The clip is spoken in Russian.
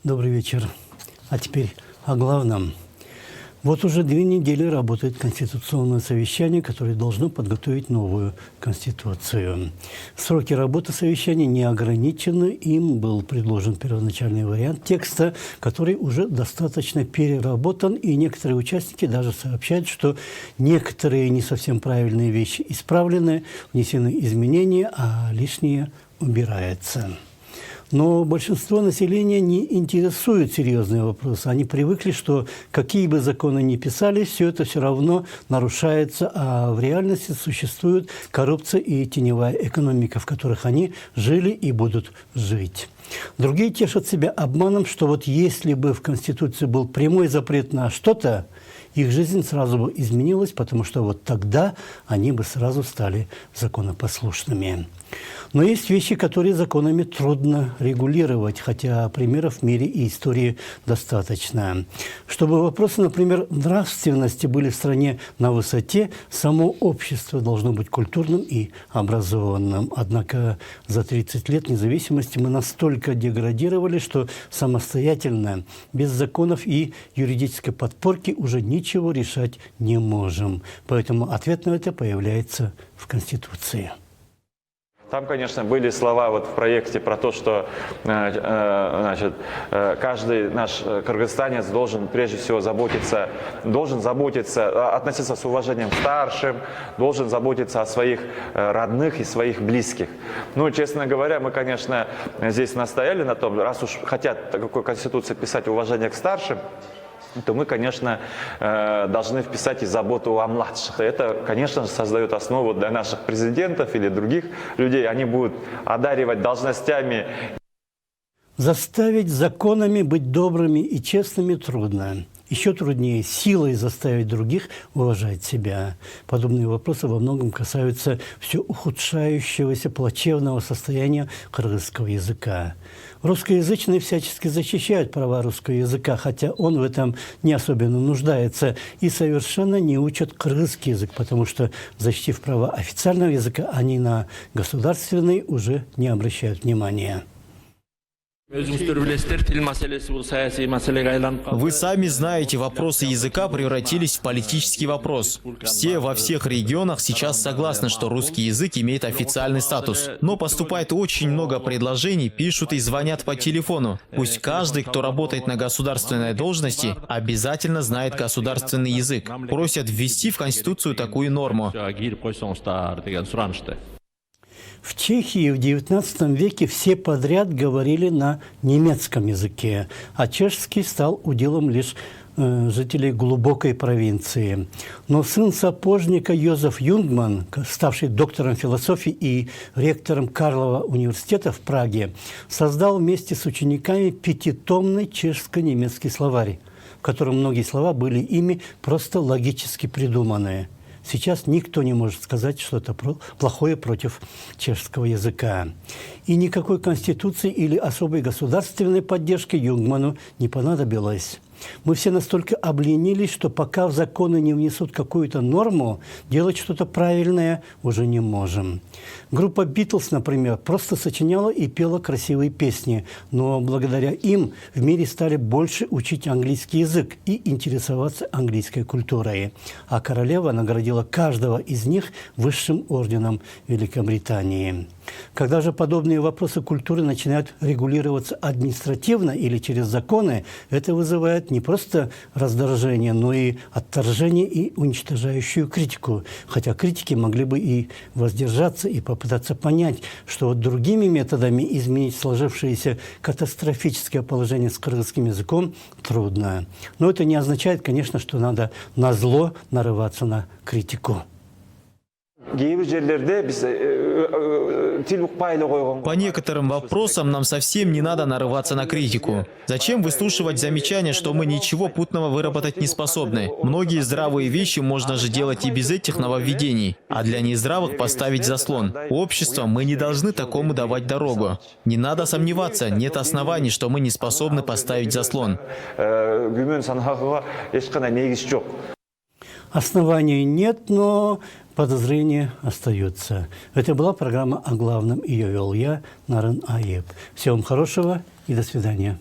Добрый вечер. А теперь о главном. Вот уже 2 недели работает Конституционное совещание, которое должно подготовить новую Конституцию. Сроки работы совещания не ограничены. Им был предложен первоначальный вариант текста, который уже достаточно переработан. И некоторые участники даже сообщают, что некоторые не совсем правильные вещи исправлены, внесены изменения, а лишнее убирается. Но большинство населения не интересует серьезные вопросы. Они привыкли, что какие бы законы ни писались, все это все равно нарушается, а в реальности существует коррупция и теневая экономика, в которых они жили и будут жить. Другие тешат себя обманом, что вот если бы в Конституции был прямой запрет на что-то, их жизнь сразу бы изменилась, потому что вот тогда они бы сразу стали законопослушными. Но есть вещи, которые законами трудно регулировать, хотя примеров в мире и истории достаточно. Чтобы вопросы, например, нравственности были в стране на высоте, само общество должно быть культурным и образованным. Однако за 30 лет независимости мы настолько деградировали, что самостоятельно, без законов и юридической подпорки уже ничего решать не можем. Поэтому ответ на это появляется в Конституции. Там, конечно, были слова вот в проекте про то, что значит, каждый наш кыргызстанец должен прежде всего заботиться, относиться с уважением к старшим, должен заботиться о своих родных и своих близких. Ну, честно говоря, мы, конечно, здесь настояли на том, раз уж хотят такой Конституции писать уважение к старшим, то мы, конечно, должны вписать и заботу о младших. Это, конечно же, создает основу для наших президентов или других людей. Они будут одаривать должностями. Заставить законами быть добрыми и честными трудно. Еще труднее силой заставить других уважать себя. Подобные вопросы во многом касаются все ухудшающегося плачевного состояния кыргызского языка. Русскоязычные всячески защищают права русского языка, хотя он в этом не особенно нуждается, и совершенно не учат кыргызский язык, потому что, защитив права официального языка, они на государственный уже не обращают внимания. Вы сами знаете, вопросы языка превратились в политический вопрос. Все во всех регионах сейчас согласны, что русский язык имеет официальный статус. Но поступает очень много предложений, пишут и звонят по телефону. Пусть каждый, кто работает на государственной должности, обязательно знает государственный язык. Просят ввести в Конституцию такую норму. В Чехии в XIX веке все подряд говорили на немецком языке, а чешский стал уделом лишь жителей глубокой провинции. Но сын сапожника Йозеф Юнгман, ставший доктором философии и ректором Карлова университета в Праге, создал вместе с учениками 5-томный чешско-немецкий словарь, в котором многие слова были ими просто логически придуманные. Сейчас никто не может сказать что-то плохое против чешского языка. И никакой конституции или особой государственной поддержки Юнгману не понадобилось. Мы все настолько обленились, что пока в законы не внесут какую-то норму, делать что-то правильное уже не можем. Группа «Битлз», например, просто сочиняла и пела красивые песни, но благодаря им в мире стали больше учить английский язык и интересоваться английской культурой. А королева наградила каждого из них высшим орденом Великобритании. Когда же подобные вопросы культуры начинают регулироваться административно или через законы, это вызывает не просто раздражение, но и отторжение и уничтожающую критику. Хотя критики могли бы и воздержаться, и попытаться понять, что вот другими методами изменить сложившееся катастрофическое положение с кыргызским языком трудно. Но это не означает, конечно, что надо назло нарываться на критику. По некоторым вопросам нам совсем не надо нарываться на критику. Зачем выслушивать замечания, что мы ничего путного выработать не способны? Многие здравые вещи можно же делать и без этих нововведений, а для нездравых поставить заслон. Обществом мы не должны такому давать дорогу. Не надо сомневаться, нет оснований, что мы не способны поставить заслон. Оснований нет, но подозрения остаются. Это была программа «О главном». Ее вел я, Нарын+Айып. Всего вам хорошего и до свидания.